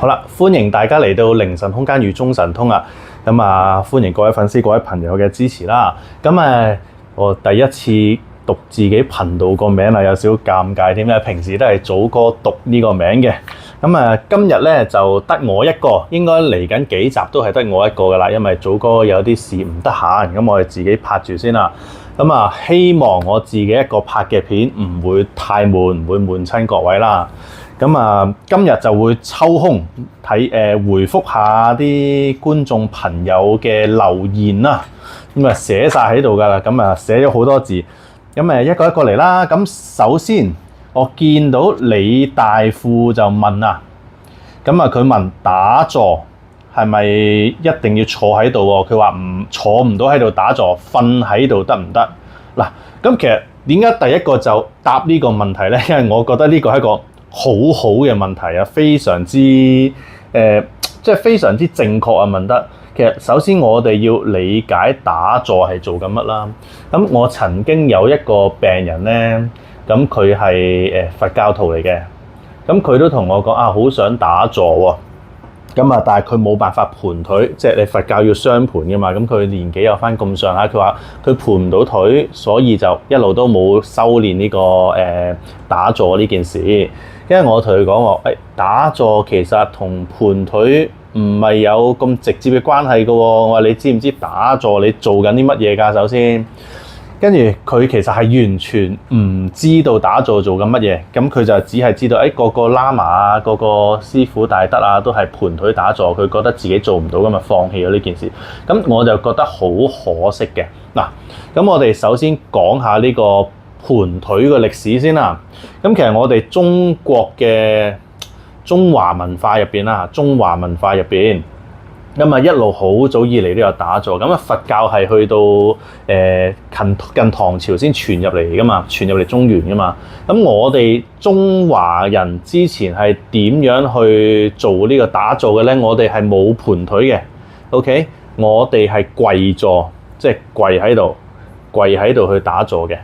好啦，歡迎大家嚟到靈神空間與中神通啊！歡迎各位粉絲、各位朋友嘅支持啦。我第一次讀自己頻道個名啊，有少少尷尬添咧。平時都係祖哥讀呢個名嘅。今日咧就得我一個，應該嚟緊幾集都係得我一個噶啦，因為祖哥有啲事唔得閒，咁我哋自己拍住先啦。希望我自己一個拍嘅片唔會太悶，唔會悶親各位啦。今日就會抽空回覆下啲觀眾朋友嘅留言啦。寫晒喺度噶啦，寫咗好多字。一個一個嚟啦。首先我見到李大富就問啊，佢問打坐係咪一定要坐喺度喎？佢話坐唔到喺度打坐，瞓喺度得唔得？嗱，咁其實點解第一個就答呢個問題咧？因為我覺得呢個係一個好好嘅問題啊，非常之非常之正確啊，問得。其實首先我哋要理解打坐係做緊乜啦。我曾經有一個病人咧，佢係佛教徒嚟嘅，佢都同我講啊，好想打坐喎。但係佢冇辦法盤腿，即係你佛教要雙盤嘅嘛。佢年紀有翻咁上下，佢話佢盤唔到腿，所以就一路都冇修練呢個打坐呢件事。因為我同佢講話，打坐其實同盤腿唔係有咁直接嘅關係嘅喎。我話你知唔知打坐你做緊啲乜嘢㗎？首先，跟住佢其實係完全唔知道打坐做緊乜嘢。佢就只係知道個個喇嘛啊，個個師傅大德啊，都係盤腿打坐。佢覺得自己做唔到，咁就放棄咗呢件事。我就覺得好可惜嘅。嗱，我哋首先講下呢個盤腿嘅歷史先啦。其實我哋中國嘅中華文化入邊啦，一路好早以嚟都有打坐。佛教係去到近唐朝先傳入嚟噶嘛，傳入嚟中原噶嘛。我哋中華人之前係點樣去做呢個打坐嘅咧？我哋係冇盤腿嘅 ，OK？ 我哋係跪坐，即係跪喺度去打坐嘅。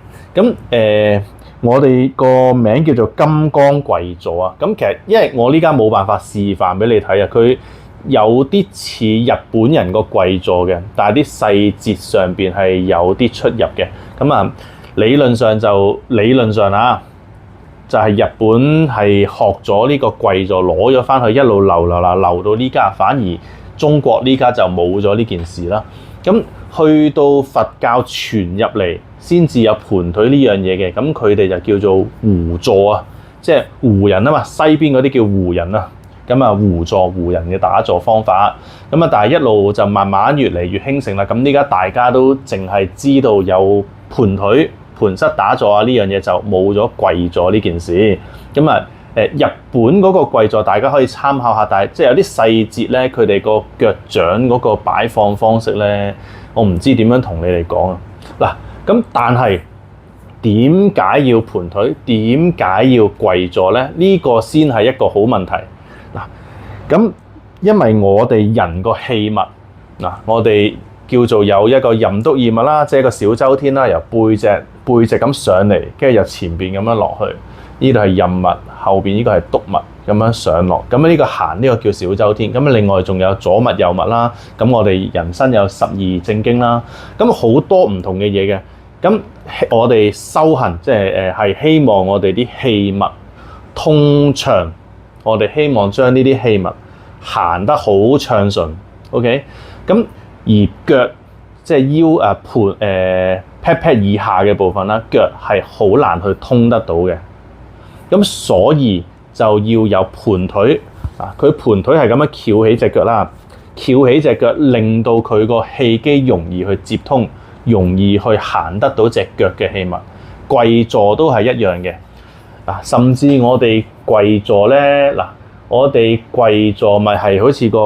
我哋個名叫做金剛跪坐啊。其實因為我呢家冇辦法示範俾你睇啊，佢有啲似日本人個跪坐嘅，但係啲細節上邊係有啲出入嘅。理論上啊，就係日本係學咗呢個跪坐，攞咗翻去一路流到呢家，反而中國呢家就冇咗呢件事啦。去到佛教傳入嚟，先至有盤腿呢樣嘢嘅。佢哋就叫做胡坐啊，即係胡人啊嘛，西邊嗰啲叫胡人啊。胡坐，胡人嘅打坐方法。但係一路就慢慢越嚟越興盛啦。呢家大家都淨係知道有盤腿、盤膝打坐啊，呢樣嘢就冇咗跪坐呢件事。日本嗰個跪坐大家可以參考下，但係即係有啲細節咧，佢哋個腳掌嗰個擺放方式咧，我唔知點樣同你哋講啊。嗱，但係點解要盤腿？點解要跪坐咧？呢個先係一個好問題。因為我哋人個氣脈我哋叫做有一個任督二脈啦，即係一個小周天啦，由背脊咁上嚟，跟住由前邊咁樣落去。呢度係任脈，後邊呢個係督脈咁樣上落。呢個行呢個叫小周天。另外仲有左脈右脈啦。我哋人生有12正經啦。好多唔同嘅嘢嘅。我哋修行即係希望我哋啲氣脈通暢。我哋希望將呢啲氣脈行得好暢順 ，OK？ 而腳即係腰pat pat 以下嘅部分啦，腳係好難去通得到嘅。所以就要有盤腿啊！佢盤腿係咁樣翹起隻腳啦，翹起隻腳令到佢個氣機容易去接通，容易去行得到隻腳嘅氣脈。跪坐都係一樣嘅。甚至我哋跪坐咧，我哋跪坐咪係好似個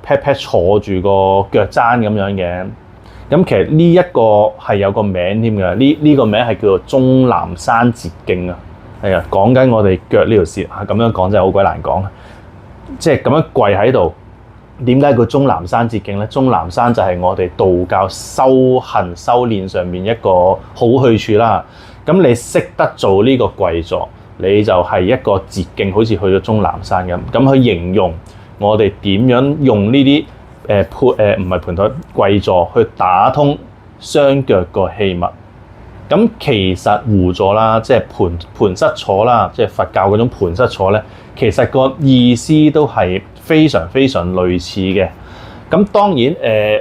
pat pat 坐住個腳踭咁樣嘅。其實呢一個係有個名添嘅，呢個名係叫做終南山節徑啊。係啊，講緊我哋腳呢條線啊，咁樣講真係好鬼難講。即係咁樣跪喺度，點解叫終南山節徑咧？終南山就係我哋道教修行修練上面一個好去處啦。你識得做呢個跪坐，你就係一個捷徑，好似去咗終南山咁。去形容我哋點樣用呢啲唔係盤腿跪坐去打通雙腳個氣脈。咁其實互坐啦，即係盤膝坐啦，即係佛教嗰種盤膝坐咧，其實個意思都係非常非常類似嘅。咁當然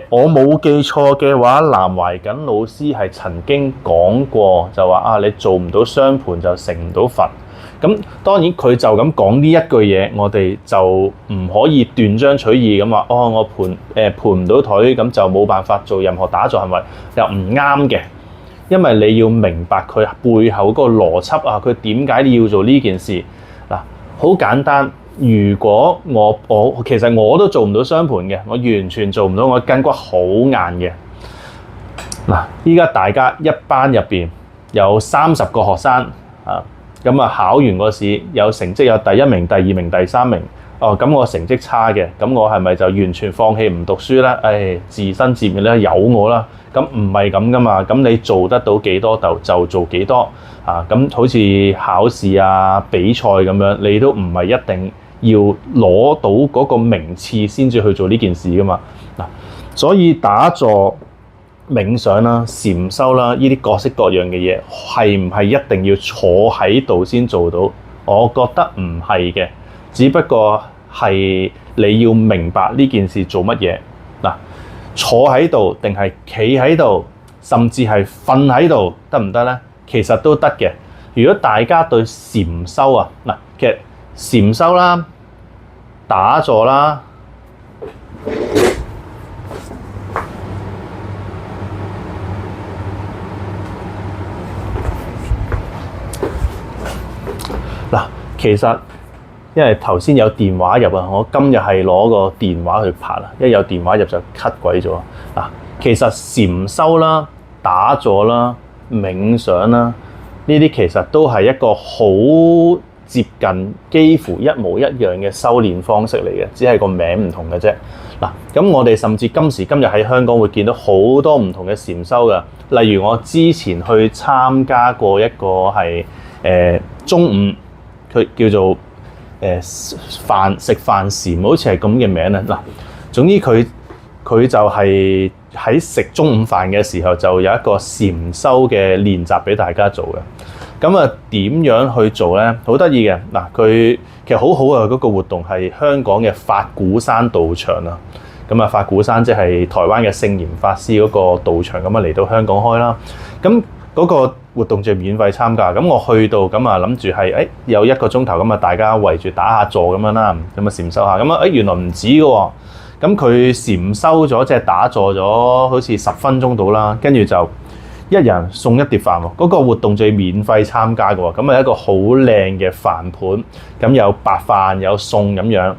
我冇記錯嘅話，南懷瑾老師係曾經講過，就話你做唔到雙盤就成唔到佛。咁當然佢就咁講呢一句嘢，我哋就唔可以斷章取義咁話，我盤唔到腿，咁就冇辦法做任何打坐行為，又唔啱嘅。因為你要明白佢背後嗰個邏輯啊，佢點解要做呢件事嗱？好簡單，如果我其實我都做唔到雙盤嘅，我完全做唔到，我筋骨好硬嘅。嗱，依家大家一班入邊有30個學生啊，咁啊考完個試有成績，有第1名、第2名、第3名。咁我成績差嘅，咁我係咪就完全放棄唔讀書咧？自生自滅咧，由我啦。咁唔係咁噶嘛，咁你做得到幾多就做幾多啊。咁好似考試啊、比賽咁樣，你都唔係一定要攞到嗰個名次先至去做呢件事噶嘛。嗱，所以打坐、冥想啦、禪修啦，呢啲各式各樣嘅嘢，係唔係一定要坐喺度先做到？我覺得唔係嘅。只不過係你要明白呢件事做乜嘢嗱，坐喺度定係企喺度，甚至係瞓喺度得唔得咧？其實都得嘅。如果大家對禪修啊嗱，其實禪修啦、打坐啦，嗱，其實。因為頭先有電話入啊，我今日係攞個電話去拍啦，一有電話入就 cut 鬼咗嗱。其實禪修啦、打坐啦、冥想啦，呢啲其實都係一個好接近、幾乎一模一樣嘅修練方式嚟嘅，只係個名唔同嘅啫。嗱，咁我哋甚至今時今日喺香港會見到好多唔同嘅禪修嘅，例如我之前去參加過一個係中午，佢叫做食飯禪，好似係咁嘅名啊！嗱，總之佢就係喺食中午飯嘅時候，就有一個禪修嘅練習俾大家做嘅。咁啊，點樣去做咧？好得意嘅嗱，佢其實好好啊！嗰個活動係香港嘅法鼓山道場啊。咁啊，法鼓山即係台灣嘅聖嚴法師嗰個道場，咁啊嚟到香港開啦。咁嗰個活動就免費參加，咁我去到咁啊諗住係有1個鐘頭咁啊，大家圍住打下坐咁樣啦，咁啊禪修下，咁啊原來唔止嘅喎，咁佢禪修咗即係打坐咗好似10分鐘到啦，跟住就一人送1碟飯喎，嗰個活動就要免費參加嘅喎，咁啊一個好靚嘅飯盤，咁有白飯有餸咁樣，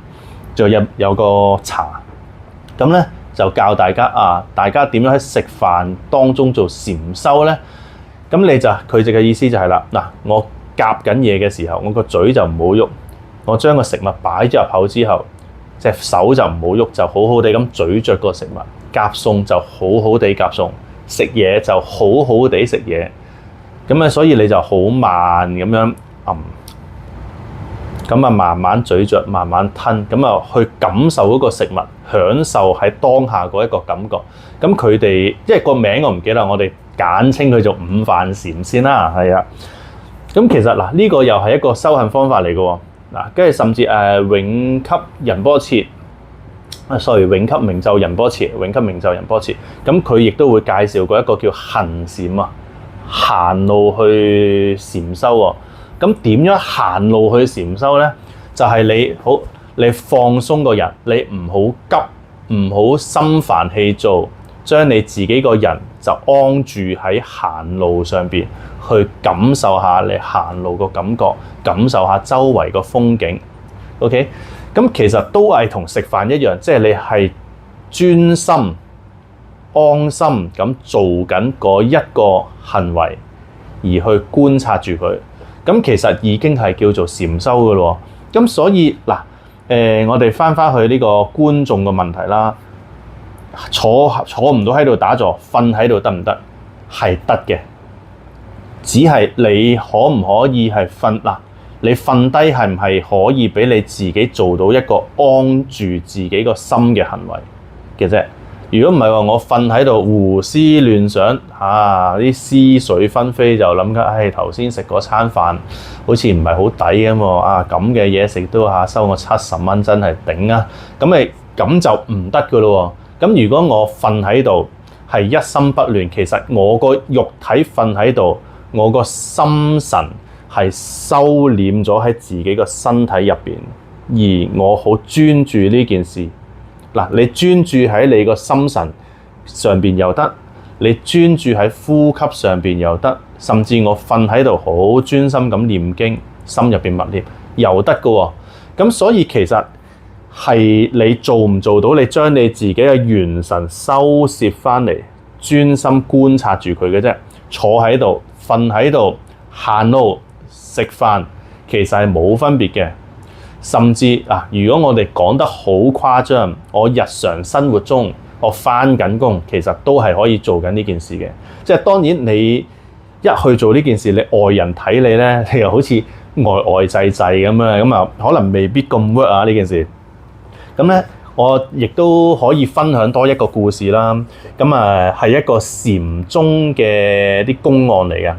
仲有個茶，咁咧就教大家大家點樣喺食飯當中做禪修咧？咁佢哋嘅意思就係啦，嗱，我夾緊嘢嘅時候，我個嘴就唔好喐，我將個食物擺咗入口之後，隻手就唔好喐，就好好地咁咀嚼個食物，夾餸就好好地夾餸，食嘢就好好地食嘢，咁啊，所以你就好慢咁樣咁啊慢慢咀嚼，慢慢吞，咁啊去感受嗰個食物，享受喺當下嗰一個感覺。咁佢哋因為個名我唔記得，我哋簡稱佢做午飯禪先啦，係啊。咁其實嗱，呢個又係一個修行方法嚟嘅喎。嗱，跟住甚至永級仁波切永級明咒仁波切，咁佢亦都會介紹過一個叫行禪啊，行路去禪修喎。咁點樣行路去禪修咧？就係你放鬆個人，你唔好急，唔好心煩氣躁，將你自己個人就安住喺行路上邊，去感受下你行路個感覺，感受下周圍個風景。OK， 咁其實都係同食飯一樣，即係你係專心、安心咁做緊嗰一個行為，而去觀察住佢。咁其實已經係叫做禪修嘅咯。咁所以嗱，我哋翻去呢個觀眾嘅問題啦，坐唔到喺度打坐，瞓喺度得唔得？係得嘅，只係你可唔可以係瞓嗱？你瞓低係唔係可以俾你自己做到一個安住自己個心嘅行為嘅啫？如果唔係話，我瞓喺度胡思亂想，啲思緒紛飛，就諗緊，頭先食嗰餐飯好似唔係好抵咁喎，咁嘅嘢食都收我70蚊，真係頂啊！咁就唔得噶咯喎。咁如果我瞓喺度係一心不亂，其實我個肉體瞓喺度，我個心神係收斂咗喺自己個身體入邊，而我好專注呢件事。嗱，你專注喺你個心神上邊又得，你專注喺呼吸上邊又得，甚至我瞓喺度好專心咁念經，心入邊默念又得噶喎。咁所以其實係你做唔做到，你將你自己嘅元神收攝翻嚟，專心觀察住佢嘅啫。坐喺度、瞓喺度、行路、食飯，其實係冇分別嘅。甚至如果我哋講得好誇張，我日常生活中我返緊工，其實都係可以做緊呢件事嘅。即係當然你一去做呢件事，你外人睇你咧，你又好似呆滯滯咁樣，咁可能未必咁 work 呢件事。咁咧，我亦都可以分享多一個故事啦。咁係一個禪宗嘅啲公案嚟嘅。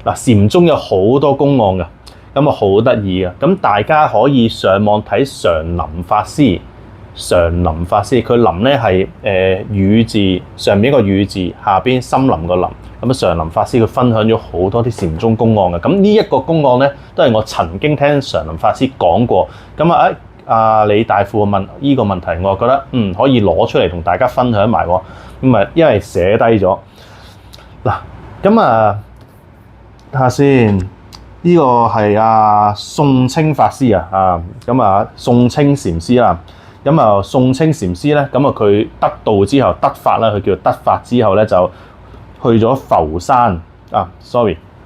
嗱，禪宗有好多公案㗎。咁好得意啊！咁大家可以上網睇常林法師。常林法師佢林咧係雨字上面一個雨字，下邊森林個林。咁常林法師佢分享咗好多啲禪宗公案嘅。咁呢一個公案咧，都係我曾經聽常林法師講過。咁李大富問呢個問題，我覺得可以攞出嚟同大家分享埋喎。咁因為寫低咗嗱，咁睇下先。呢個係宋清法師宋清禪師啦。宋清禪師咧，佢得道之後得法啦，佢叫得法之後咧就去咗浮山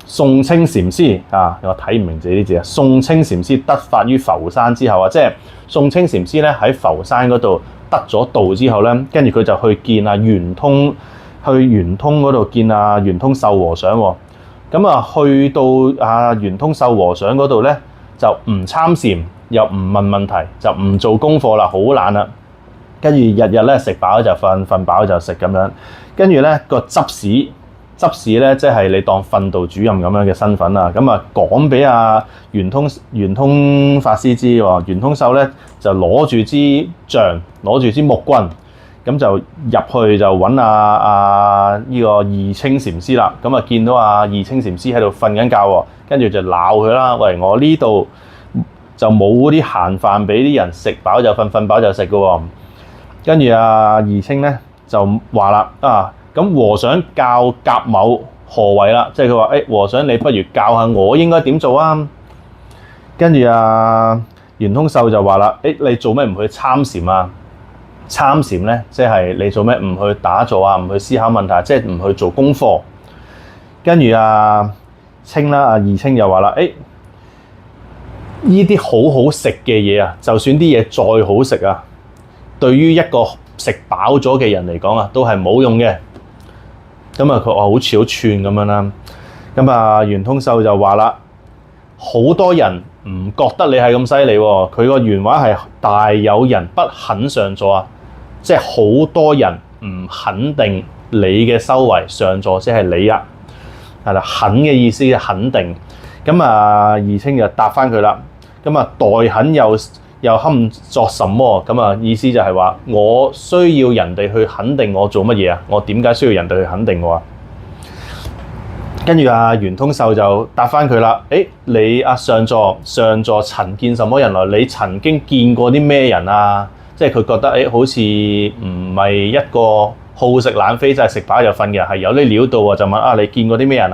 宋清禪師我睇唔明自己啲字宋清禪師得法於浮山之後即係宋清禪師咧喺浮山嗰度得咗道之後咧，跟住佢就去見圓通，去圓通嗰度見圓通秀和尚喎。去到圓通秀和尚嗰度咧，就唔參禪，又唔問問題，就唔做功課啦，好懶啦。跟住日日咧食飽就瞓，瞓飽就食咁樣。跟住咧個執事咧，即係你當訓導主任咁樣嘅身份啦。講俾圓通法師知喎。圓通秀咧就攞住支杖，攞住支木棍。咁就入去就揾呢個義清禪師啦。見到義清禪師喺度瞓緊覺喎，跟住就鬧佢啦。喂，我呢度就冇啲閒飯俾啲人食飽就瞓，瞓飽就食嘅喎。跟住義清咧就話啦，咁和尚教甲某何為啦？即係佢話和尚你不如教下我應該點做啊？跟住圓通秀就話啦，你做咩唔去參禪啊？參禪咧，即係你做咩唔去打坐唔去思考問題，即係唔去做功課。跟住清啦，義清又話啦，呢啲好好食嘅嘢就算啲嘢再好食對於一個食飽咗嘅人嚟講都係冇用嘅。佢話好似好串咁樣啦。圓通秀就話啦，好多人唔覺得你係咁犀利喎。佢個原話係大有人不肯上座即係好多人唔肯定你嘅修為，上座即係你係啦，肯嘅意思係肯定。義清就答翻佢啦。待肯又堪作什麼？意思就係話我需要人哋去肯定我做乜嘢我點解需要人哋去肯定我跟住圓通秀就答翻佢啦。你上座曾見什麼人來？你曾經見過啲咩人即係佢覺得好似唔係一個好食懶飛，就係食飽就瞓嘅，係有啲料到就問你見過啲咩人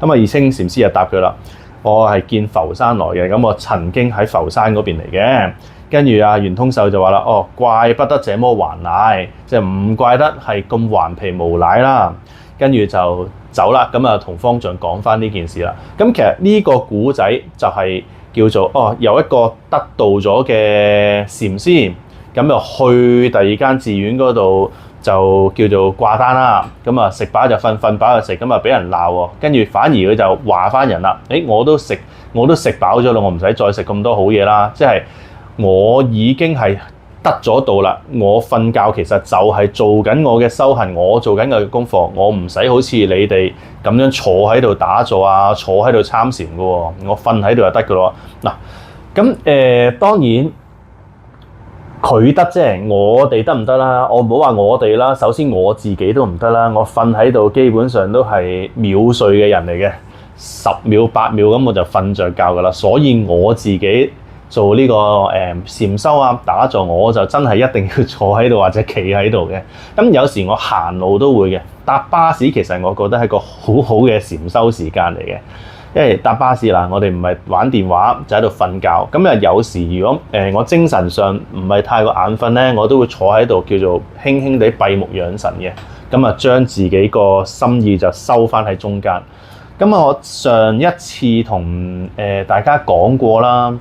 義清禪師就答佢啦，我係見浮山來嘅，我曾經喺浮山嗰邊嚟嘅。跟住圓通秀就話啦，怪不得這麼頑賴，即係唔怪得係咁頑皮無賴啦。跟住就走啦。同方丈講翻呢件事啦。其實呢個古仔就係叫做有一個得道咗嘅禪師。就去第二間寺院嗰度就叫做掛單啦。咁啊食飽就瞓，瞓飽就食，咁啊俾人鬧喎。跟住反而佢就話翻人啦，我都食飽咗啦，我唔使再食咁多好嘢啦。即係我已經係得咗道啦，我瞓覺其實就係做緊我嘅修行，我做緊我嘅功課，我唔使好似你哋咁樣坐喺度打坐啊，坐喺度參禪嘅喎，我瞓喺度就得嘅咯。嗱，咁當然佢得啫，我哋得唔得啦？我唔好話我哋啦，首先我自己都唔得啦，我瞓喺度基本上都係秒睡嘅人嚟嘅，10秒8秒咁我就瞓着覺㗎啦，所以我自己做呢個禪修啊打坐，我就真係一定要坐喺度或者企喺度嘅。咁有時我行路都會嘅，搭巴士其實我覺得係個好好嘅禪修時間嚟嘅，因為搭巴士啦，我哋唔係玩電話就喺度瞓覺。咁啊有時如果我精神上唔係太過眼瞓咧，我都會坐喺度叫做輕輕地閉目養神嘅。咁啊將自己個心意就收翻喺中間。咁啊我上一次同大家講過啦。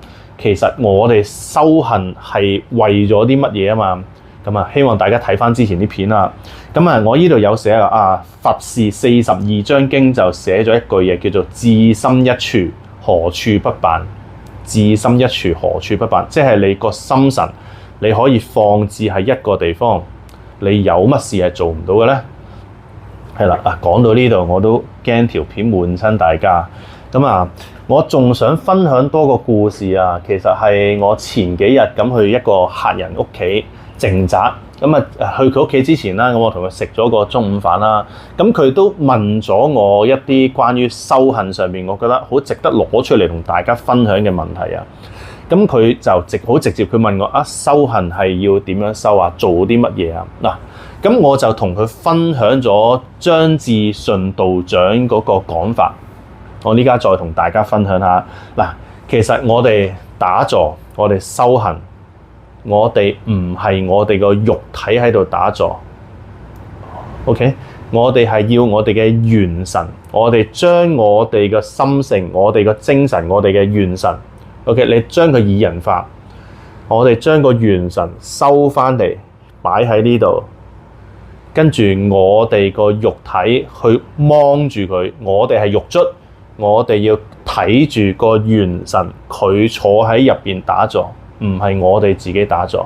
其實我哋修行係為咗啲乜嘢啊嘛？咁啊，希望大家睇翻之前啲片啦。咁啊，我呢度有寫啊，佛事42章經就寫咗一句嘢，叫做至心一處，何處不辦？至心一處，何處不辦？即係你個心神，你可以放置喺一個地方，你有乜事係做唔到嘅咧？係啦，講到呢度我都驚條片悶親大家。咁啊，我仲想分享多個故事啊。其實係我前幾日咁去一個客人屋企靜宅，咁啊去佢屋企之前啦，咁我同佢食咗個中午飯啦。咁佢都問咗我一啲關於修行上面，我覺得好值得攞出嚟同大家分享嘅問題啊。咁佢就好直接，佢問我修行係要點樣修啊？做啲乜嘢啊？嗱，咁我就同佢分享咗張志順道長嗰個講法。我呢家再同大家分享下嗱，其實我哋打坐，我哋修行，我哋唔係我哋個肉體喺度打坐 ，OK？ 我哋係要我哋嘅元神，我哋將我哋嘅心性、我哋嘅精神、我哋嘅元神 ，OK？ 你將佢擬人化，我哋將個元神收翻嚟擺喺呢度，跟住我哋個肉體去芒住佢，我哋係肉卒。我哋要睇住個元神，佢坐喺入邊打坐，唔係我哋自己打坐。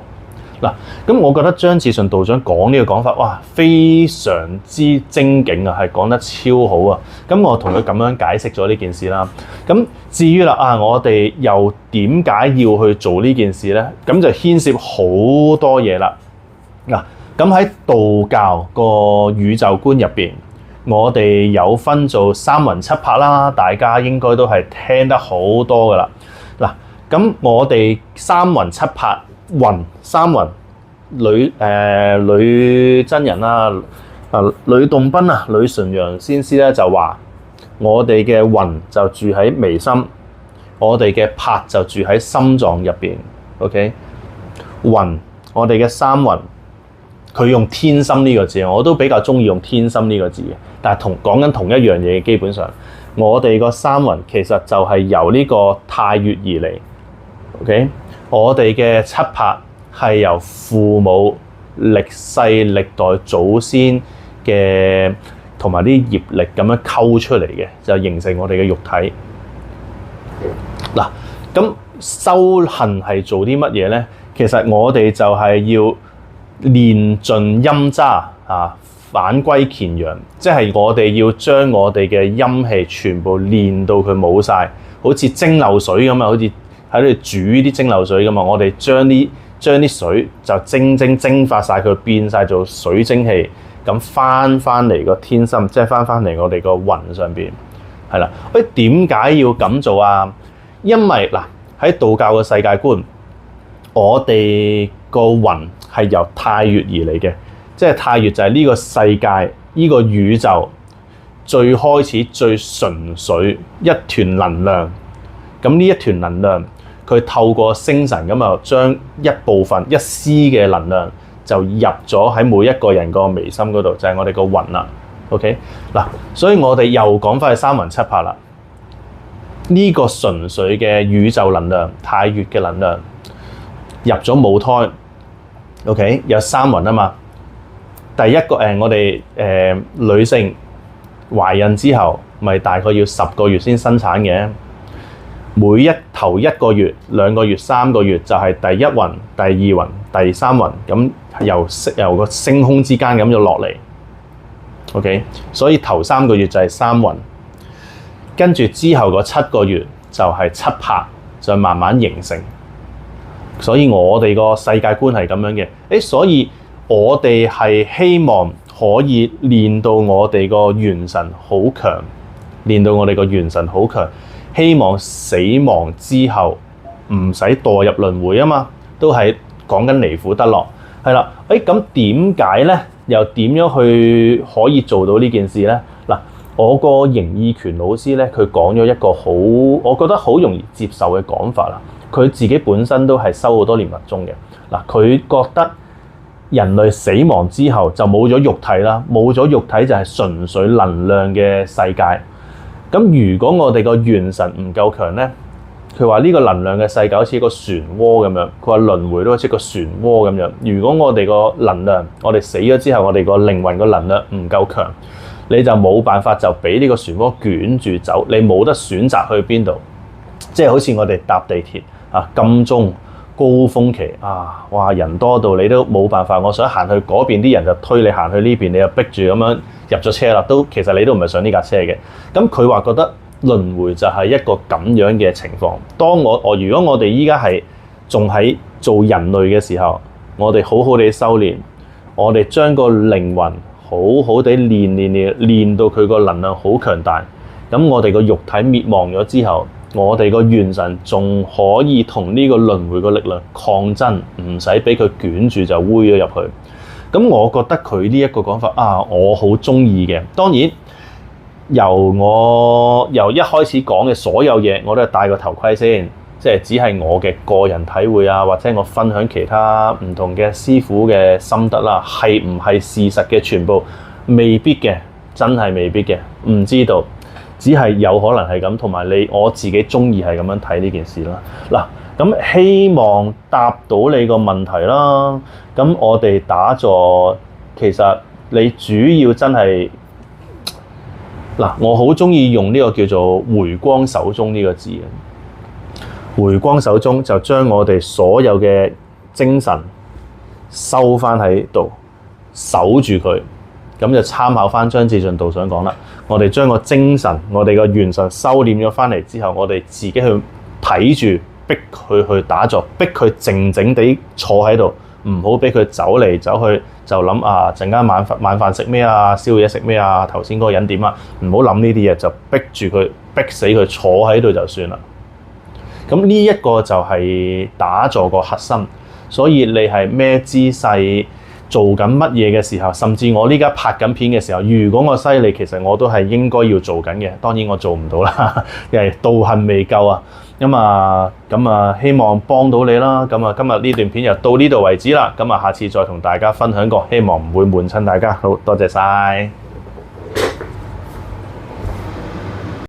嗱，咁我覺得張志順道長講呢個講法，哇，非常之精警啊，係講得超好啊！咁我同佢咁樣解釋咗呢件事啦。咁至於啦，我哋又點解要去做呢件事咧？咁就牽涉好多嘢啦。嗱，咁喺道教個宇宙觀入邊，我哋有分做三魂七魄啦，大家應該都係聽得好多噶啦。嗱，咁我哋三魂七魄，三魂呂真人啦，呂洞賓啊，呂純陽先師咧就話，我哋嘅魂就住喺眉心，我哋嘅魄就住喺心臟入邊。OK， 魂，我哋嘅三魂。佢用天心呢個字，我都比較中意用天心呢個字嘅。但係講緊同一樣嘢，基本上我哋個三魂其實就係由呢個太乙而嚟。OK， 我哋嘅七魄係由父母歷世歷代祖先嘅同埋啲業力咁樣溝出嚟嘅，就形成我哋嘅肉體。嗱，咁修行係做啲乜嘢咧？其實我哋就係要練盡陰渣啊，返歸乾陽，即係我哋要將我哋嘅陰氣全部練到佢冇晒，好似蒸餾水咁啊，好似喺度煮啲蒸餾水咁啊。我哋將啲水就蒸發晒佢，變晒做水蒸氣，咁翻嚟個天心，即係翻嚟我哋個魂上邊，係啦。喂，點解要咁做啊？因為嗱，喺道教嘅世界觀，我哋個魂係由太乙而嚟嘅，即係太乙就係呢個世界、呢個宇宙最開始最純粹一團能量。咁呢一團能量，佢透過星辰咁啊，將一部分一絲嘅能量就入咗喺每一個人個眉心嗰度，就係我哋個魂啦。OK， 嗱，所以我哋又講翻去三魂七魄啦。呢個純粹嘅宇宙能量、太乙嘅能量入咗母胎。OK， 有三魂啊嘛，第一個我哋女性懷孕之後，咪大概要10個月先生產嘅。頭一個月、2個月、3個月就係第一暈、第二暈、第三暈，咁由個升空之間咁就落嚟。OK， 所以頭3個月就係3暈，跟住之後嗰7個月就係7拍，就慢慢形成。所以我哋個世界觀係咁樣嘅。所以我哋係希望可以練到我哋個元神好強，練到我哋個元神好強。希望死亡之後唔使墮入輪迴啊嘛，都係講緊離苦得樂。係啦，咁點解咧？又點樣去可以做到呢件事咧？嗱，我個邢意權老師咧，佢講咗一個我覺得好容易接受嘅講法啦。佢自己本身都係修好多年密宗嘅。嗱，佢覺得人類死亡之後就冇咗肉體啦，冇咗肉體就係純粹能量嘅世界。咁如果我哋個元神唔夠強咧，佢話呢個能量嘅世界好似一個漩渦咁樣，佢話輪迴都好似個漩渦咁樣。如果我哋個能量，我哋死咗之後，我哋個靈魂個能量唔夠強，你就冇辦法就俾呢個漩渦捲住走，你冇得選擇去邊度。即係好似我哋搭地鐵啊，金鐘高峰期啊，哇，人多到你都冇辦法。我想行去嗰邊，啲人就推你行去呢邊，你又逼住咁樣入咗車啦。其實你都唔係上呢架車嘅。咁佢話覺得輪迴就係一個咁樣嘅情況。當如果我哋依家係仲喺做人類嘅時候，我哋好好地修練，我哋將個靈魂好好地練到佢個能量好強大。咁我哋個肉體滅亡咗之後，我哋個元神仲可以同呢個輪迴個力量抗爭，唔使俾佢捲住就煨咗入去。咁我覺得佢呢一個講法啊，我好中意嘅。當然由一開始講嘅所有嘢，我都係戴個頭盔先，即係只係我嘅個人體會啊，或者我分享其他唔同嘅師傅嘅心得啦，係唔係事實嘅全部？未必嘅，真係未必嘅，唔知道。只係有可能係咁，同埋我自己中意係咁樣睇呢件事啦。嗱，咁希望答到你個問題啦。咁我哋打坐，其實你主要真係嗱，我好中意用呢個叫做回光守中呢個字嘅。回光守中就將我哋所有嘅精神收翻喺度，守住佢。咁就參考翻張志進道長講啦，我哋將個精神，我哋個元神收斂咗翻嚟之後，我哋自己去睇住，逼佢去打坐，逼佢靜靜地坐喺度，唔好俾佢走嚟走去，就諗啊陣間晚飯食咩啊，宵夜食咩啊，頭先嗰個人點啊，唔好諗呢啲嘢，就逼住佢，逼死佢坐喺度就算啦。咁呢一個就係打坐個核心，所以你係咩姿勢？做緊乜嘢嘅時候，甚至我呢家拍緊片嘅時候，如果我犀利，其實我都係應該要做緊嘅。當然我做唔到啦，因為道行未夠啊。咁啊，希望幫到你啦。咁啊，今日呢段片就到呢度為止啦。咁啊，下次再同大家分享過，希望唔會悶親大家。好多謝晒。